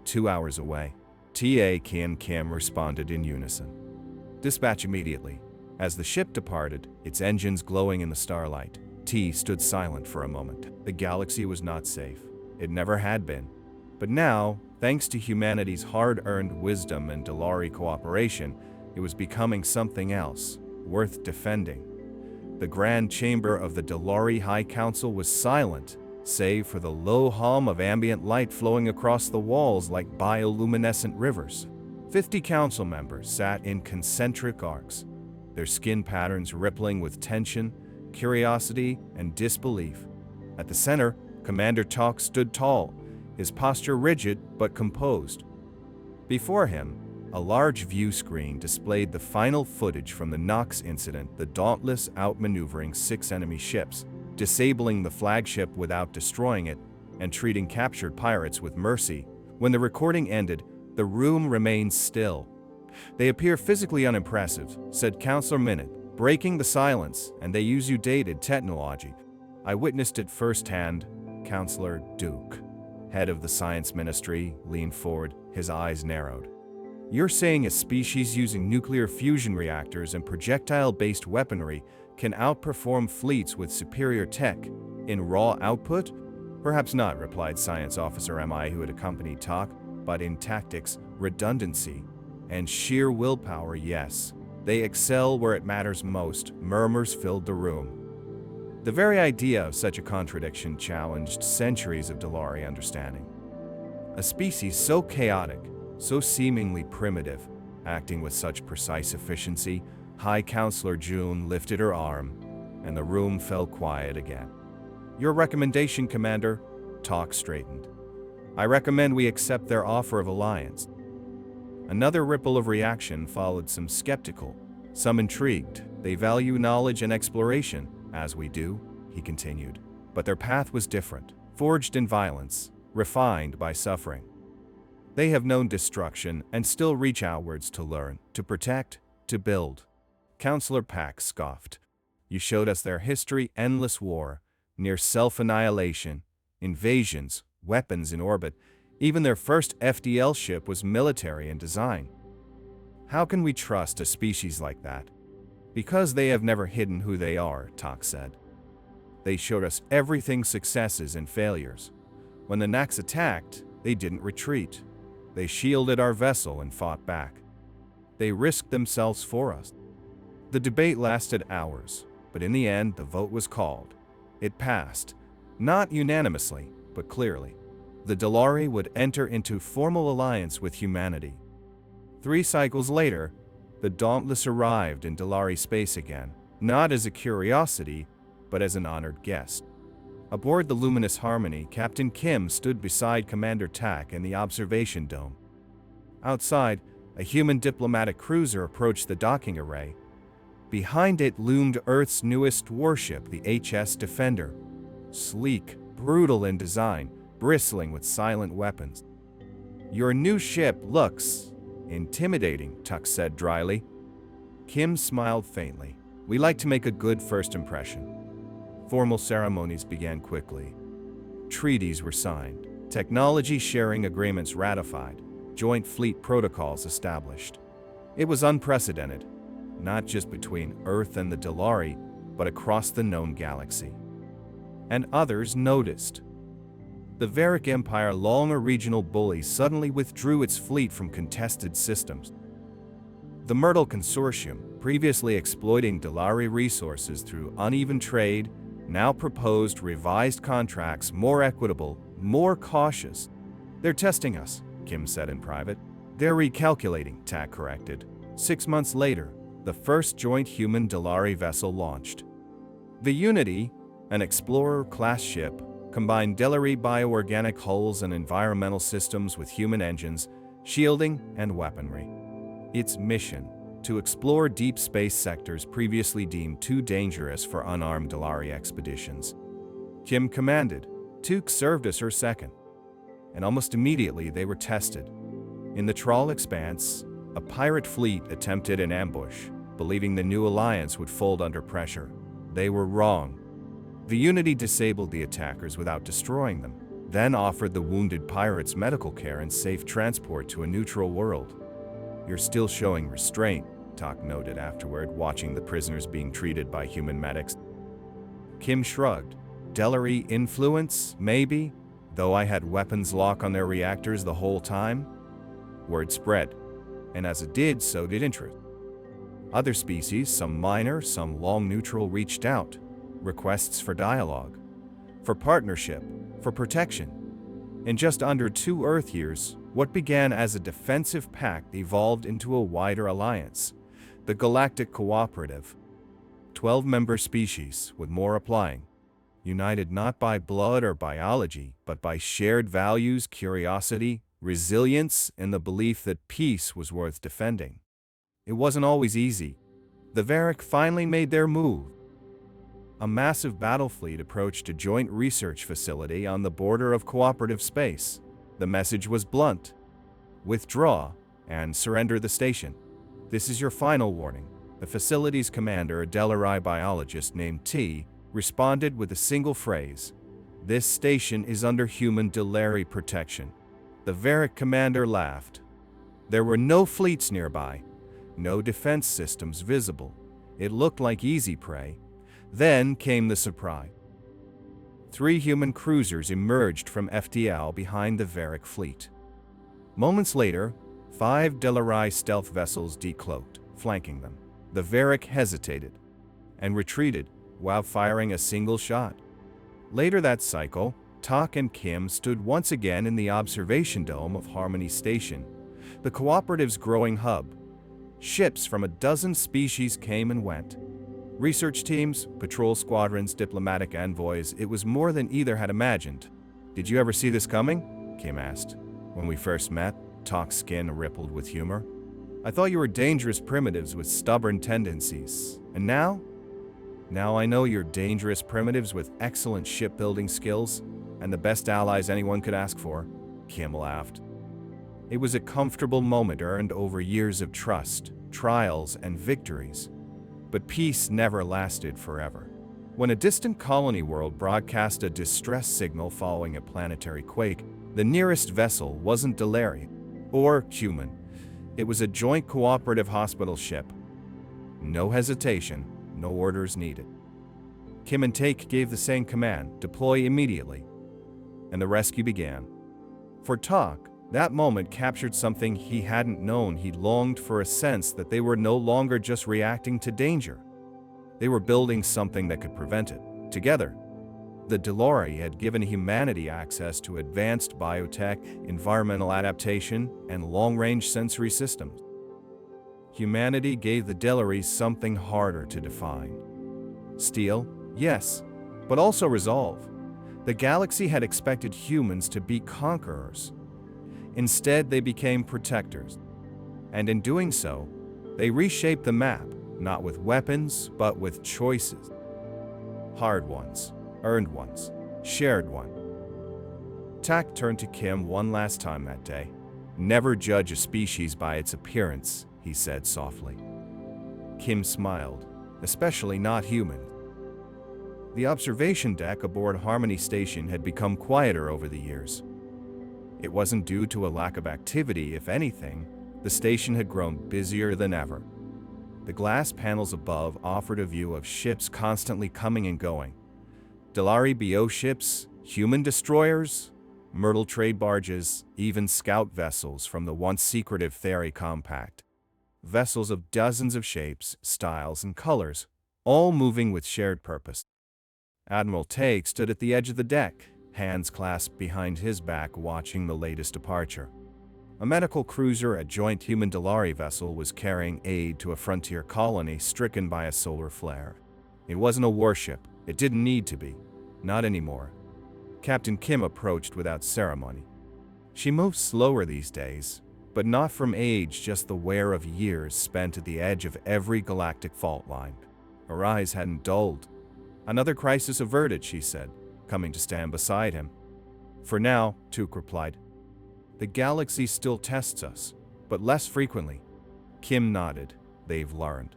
2 hours away. TA Ki and Kim responded in unison. "Dispatch immediately." As the ship departed, its engines glowing in the starlight, T stood silent for a moment. The galaxy was not safe. It never had been. But now, thanks to humanity's hard-earned wisdom and Dolari cooperation, it was becoming something else, worth defending. The grand chamber of the Dolari High Council was silent, save for the low hum of ambient light flowing across the walls like bioluminescent rivers. 50 council members sat in concentric arcs, their skin patterns rippling with tension, curiosity, and disbelief. At the center, Commander Talk stood tall, his posture rigid but composed. Before him, a large view screen displayed the final footage from the Nox incident, the Dauntless outmaneuvering 6 enemy ships, disabling the flagship without destroying it, and treating captured pirates with mercy. When the recording ended, the room remained still. "They appear physically unimpressive," said Counselor Minute, breaking the silence, "and they use outdated technology. I witnessed it firsthand." Counselor Duke, head of the Science Ministry, leaned forward, his eyes narrowed. "You're saying a species using nuclear fusion reactors and projectile-based weaponry can outperform fleets with superior tech in raw output?" "Perhaps not," replied Science Officer MI, who had accompanied Talk, "but in tactics, redundancy, and sheer willpower, yes. They excel where it matters most." Murmurs filled the room. The very idea of such a contradiction challenged centuries of Dolari understanding. A species so chaotic, so seemingly primitive, acting with such precise efficiency. High Counselor June lifted her arm, and the room fell quiet again. "Your recommendation, Commander?" Talk straightened. "I recommend we accept their offer of alliance." Another ripple of reaction followed, some skeptical, some intrigued. "They value knowledge and exploration, as we do," he continued. "But their path was different, forged in violence, refined by suffering. They have known destruction and still reach outwards to learn, to protect, to build." Counselor Pack scoffed. "You showed us their history, endless war, near self-annihilation, invasions, weapons in orbit. Even their first FDL ship was military in design. How can we trust a species like that?" "Because they have never hidden who they are," Talk said. "They showed us everything, successes and failures. When the Nax attacked, they didn't retreat. They shielded our vessel and fought back. They risked themselves for us." The debate lasted hours, but in the end the vote was called. It passed, not unanimously, but clearly. The Dolari would enter into formal alliance with humanity. 3 cycles later, the Dauntless arrived in Dolari space again, not as a curiosity, but as an honored guest. Aboard the luminous Harmony, Captain Kim stood beside Commander Tak in the observation dome. Outside, a human diplomatic cruiser approached the docking array. Behind it loomed Earth's newest warship, the HS Defender. Sleek, brutal in design, bristling with silent weapons. "Your new ship looks intimidating," Tuck said dryly. Kim smiled faintly. "We like to make a good first impression." Formal ceremonies began quickly. Treaties were signed, technology sharing agreements ratified, joint fleet protocols established. It was unprecedented, not just between Earth and the Delari, but across the known galaxy. And others noticed. The Varick Empire, long a regional bully, suddenly withdrew its fleet from contested systems. The Myrtle Consortium, previously exploiting Delari resources through uneven trade, now proposed revised contracts more equitable, more cautious. "They're testing us," Kim said in private. "They're recalculating," Tak corrected. 6 months later, the first joint human Delari vessel launched. The Unity, an Explorer-class ship, combined Delari bioorganic hulls and environmental systems with human engines, shielding, and weaponry. Its mission: to explore deep space sectors previously deemed too dangerous for unarmed Delari expeditions. Kim commanded. Tuk served as her second. And almost immediately they were tested. In the Trawl Expanse, a pirate fleet attempted an ambush, believing the new alliance would fold under pressure. They were wrong. The Unity disabled the attackers without destroying them, then offered the wounded pirates medical care and safe transport to a neutral world. "You're still showing restraint," Tak noted afterward, watching the prisoners being treated by human medics. Kim shrugged. "Delari influence, maybe, though I had weapons lock on their reactors the whole time." Word spread, and as it did, so did interest. Other species, some minor, some long neutral, reached out. Requests for dialogue, for partnership, for protection. In just under 2 Earth years, what began as a defensive pact evolved into a wider alliance, the Galactic Cooperative. 12 member species, with more applying, united not by blood or biology, but by shared values, curiosity, resilience, and the belief that peace was worth defending. It wasn't always easy. The Varick finally made their move. A massive battle fleet approached a joint research facility on the border of cooperative space. The message was blunt: withdraw and surrender the station. This is your final warning. The facility's commander, a Delari biologist named T, responded with a single phrase: "This station is under human Delari protection." The Varick commander laughed. There were no fleets nearby, no defense systems visible. It looked like easy prey. Then came the surprise. 3 human cruisers emerged from FTL behind the Varick fleet. Moments later, 5 Delari stealth vessels decloaked, flanking them. The Varick hesitated and retreated while firing a single shot. Later that cycle, Tak and Kim stood once again in the observation dome of Harmony Station, the cooperative's growing hub. Ships from a dozen species came and went. Research teams, patrol squadrons, diplomatic envoys. It was more than either had imagined. "Did you ever see this coming?" Kim asked. "When we first met," Tak's skin rippled with humor. "I thought you were dangerous primitives with stubborn tendencies. And now? Now I know you're dangerous primitives with excellent shipbuilding skills and the best allies anyone could ask for." Kim laughed. It was a comfortable moment earned over years of trust, trials, and victories. But peace never lasted forever. When a distant colony world broadcast a distress signal following a planetary quake, the nearest vessel wasn't Delari or human. It was a joint cooperative hospital ship. No hesitation, no orders needed. Kim and Tak gave the same command: deploy immediately. And the rescue began. For Tak, that moment captured something he hadn't known. He longed for a sense that they were no longer just reacting to danger. They were building something that could prevent it. Together, the Delari had given humanity access to advanced biotech, environmental adaptation, and long-range sensory systems. Humanity gave the Delari something harder to define. Steel, yes, but also resolve. The galaxy had expected humans to be conquerors. Instead, they became protectors. And in doing so, they reshaped the map, not with weapons, but with choices. Hard ones, earned ones, shared ones. Tak turned to Kim one last time that day. "Never judge a species by its appearance," he said softly. Kim smiled, "especially not human." The observation deck aboard Harmony Station had become quieter over the years. It wasn't due to a lack of activity, if anything, the station had grown busier than ever. The glass panels above offered a view of ships constantly coming and going. Delari BO ships, human destroyers, Myrtle trade barges, even scout vessels from the once secretive Theri Compact. Vessels of dozens of shapes, styles, and colors, all moving with shared purpose. Admiral Take stood at the edge of the deck, hands clasped behind his back, watching the latest departure. A medical cruiser, a joint human Delari vessel, was carrying aid to a frontier colony stricken by a solar flare. It wasn't a warship. It didn't need to be. Not anymore. Captain Kim approached without ceremony. She moved slower these days, but not from age, just the wear of years spent at the edge of every galactic fault line. Her eyes hadn't dulled. "Another crisis averted," she said, coming to stand beside him. "For now," Tuk replied. "The galaxy still tests us, but less frequently." Kim nodded. "They've learned."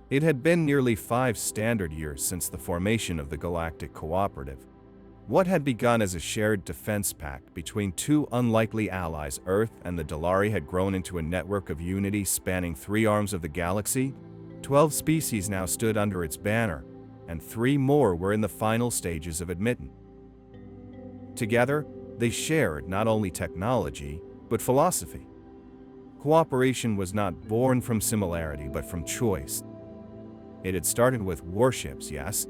It had been nearly 5 standard years since the formation of the Galactic Cooperative. What had begun as a shared defense pact between two unlikely allies, Earth and the Delari, had grown into a network of unity spanning 3 arms of the galaxy. 12 species now stood under its banner, and 3 more were in the final stages of admittance. Together, they shared not only technology, but philosophy. Cooperation was not born from similarity, but from choice. It had started with warships, yes,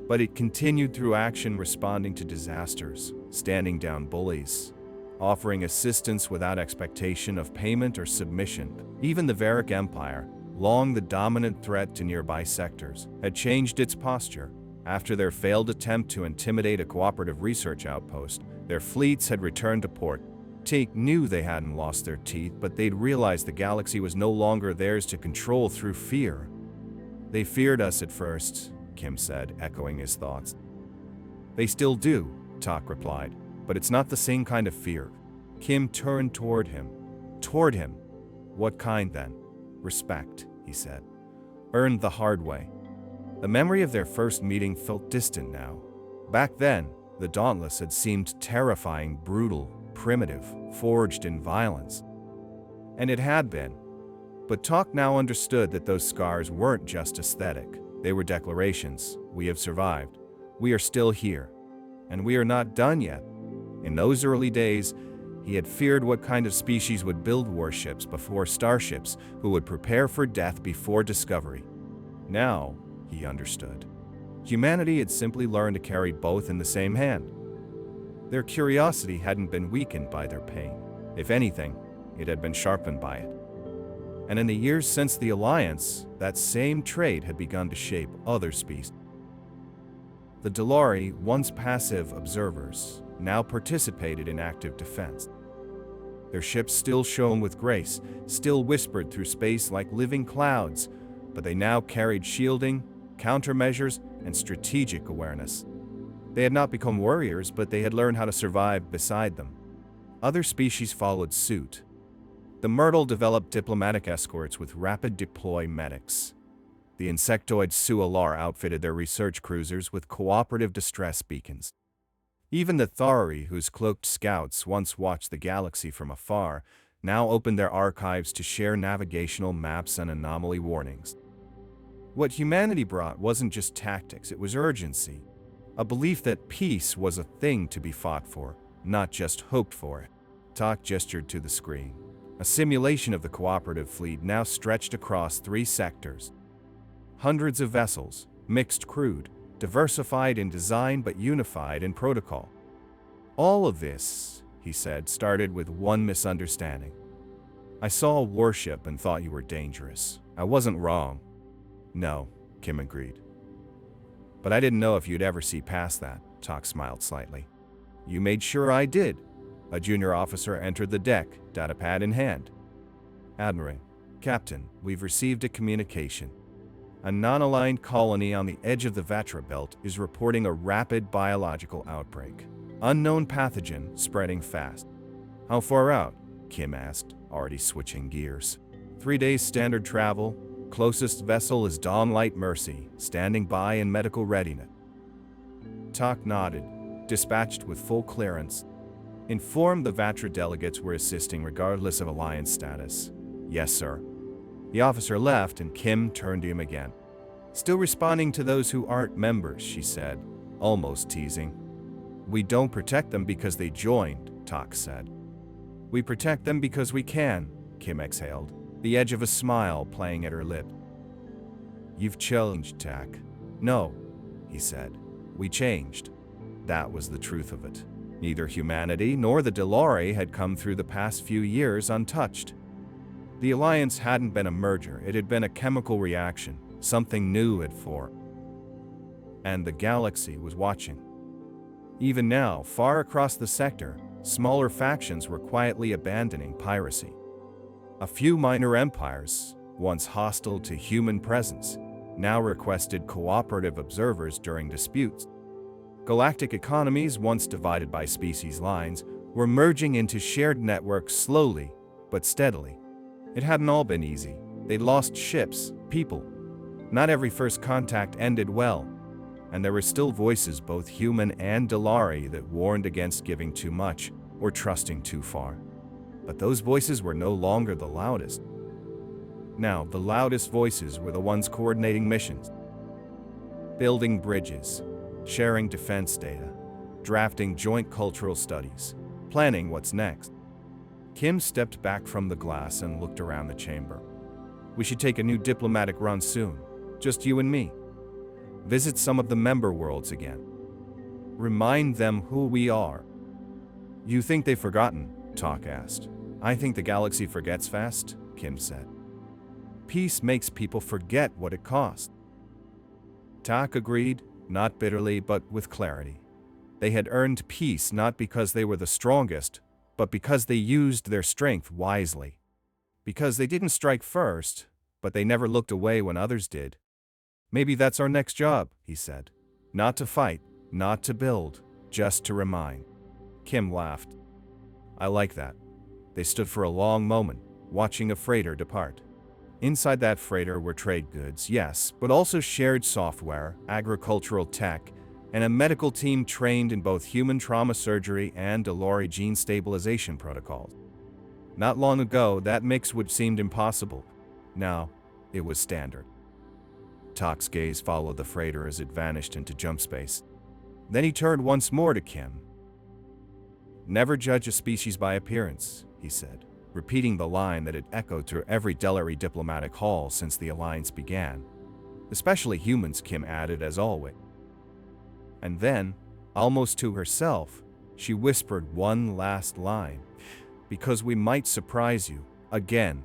but it continued through action, responding to disasters, standing down bullies, offering assistance without expectation of payment or submission. Even the Varic Empire, long the dominant threat to nearby sectors, had changed its posture. After their failed attempt to intimidate a cooperative research outpost, their fleets had returned to port. Take knew they hadn't lost their teeth, but they'd realized the galaxy was no longer theirs to control through fear. "They feared us at first," Kim said, echoing his thoughts. "They still do," Tak replied, "but it's not the same kind of fear." Kim turned toward him. "Toward him? What kind then?" "Respect," he said. "Earned the hard way." The memory of their first meeting felt distant now. Back then, the Dauntless had seemed terrifying, brutal, primitive, forged in violence. And it had been. But Tak now understood that those scars weren't just aesthetic. They were declarations. "We have survived. We are still here. And we are not done yet." In those early days, he had feared what kind of species would build warships before starships, who would prepare for death before discovery. Now, he understood. Humanity had simply learned to carry both in the same hand. Their curiosity hadn't been weakened by their pain. If anything, it had been sharpened by it. And in the years since the Alliance, that same trait had begun to shape other species. The Delari, once passive observers, now participated in active defense. Their ships still shone with grace, still whispered through space like living clouds, but they now carried shielding, countermeasures, and strategic awareness. They had not become warriors, but they had learned how to survive beside them. Other species followed suit. The Myrtle developed diplomatic escorts with rapid deploy medics. The insectoid Sualar outfitted their research cruisers with cooperative distress beacons. Even the Thari, whose cloaked scouts once watched the galaxy from afar, now opened their archives to share navigational maps and anomaly warnings. What humanity brought wasn't just tactics, it was urgency. A belief that peace was a thing to be fought for, not just hoped for. Tak gestured to the screen. A simulation of the cooperative fleet now stretched across 3 sectors. Hundreds of vessels, mixed crewed, diversified in design but unified in protocol. All of this, he said, started with one misunderstanding. "I saw a warship and thought you were dangerous. I wasn't wrong." "No," Kim agreed. "But I didn't know if you'd ever see past that." Tak smiled slightly. "You made sure I did." A junior officer entered the deck, datapad in hand. "Admiral, Captain, we've received a communication. A non-aligned colony on the edge of the Vatra belt is reporting a rapid biological outbreak. Unknown pathogen spreading fast." "How far out?" Kim asked, already switching gears. 3 days standard travel. Closest vessel is Dawnlight Mercy, standing by in medical readiness." Tak nodded, dispatched with full clearance. Inform the Vatra delegates we're assisting regardless of alliance status. Yes, sir. The officer left and Kim turned to him again. Still responding to those who aren't members, she said, almost teasing. We don't protect them because they joined, Tak said. We protect them because we can, Kim exhaled, the edge of a smile playing at her lip. You've changed, Tak. No, he said. We changed. That was the truth of it. Neither humanity nor the Delari had come through the past few years untouched. The alliance hadn't been a merger, it had been a chemical reaction, something new had formed. And the galaxy was watching. Even now, far across the sector, smaller factions were quietly abandoning piracy. A few minor empires, once hostile to human presence, now requested cooperative observers during disputes. Galactic economies, once divided by species lines, were merging into shared networks slowly but steadily. It hadn't all been easy. They'd lost ships, people. Not every first contact ended well, and there were still voices, both human and Delari, that warned against giving too much or trusting too far. But those voices were no longer the loudest. Now, the loudest voices were the ones coordinating missions, building bridges, sharing defense data, drafting joint cultural studies, planning what's next. Kim stepped back from the glass and looked around the chamber. We should take a new diplomatic run soon, just you and me. Visit some of the member worlds again. Remind them who we are. You think they've forgotten? Tak asked. I think the galaxy forgets fast, Kim said. Peace makes people forget what it cost. Tak agreed, not bitterly but with clarity. They had earned peace not because they were the strongest, but because they used their strength wisely. Because they didn't strike first, but they never looked away when others did. Maybe that's our next job, he said. Not to fight, not to build, just to remind. Kim laughed. I like that. They stood for a long moment, watching a freighter depart. Inside that freighter were trade goods, yes, but also shared software, agricultural tech, and a medical team trained in both human trauma surgery and Delari gene stabilization protocols. Not long ago, that mix would seemed impossible. Now, it was standard. Tak's gaze followed the freighter as it vanished into jump space. Then he turned once more to Kim. Never judge a species by appearance, he said, repeating the line that had echoed through every Delari diplomatic hall since the alliance began. Especially humans, Kim added as always. And then, almost to herself, she whispered one last line. Because we might surprise you, again.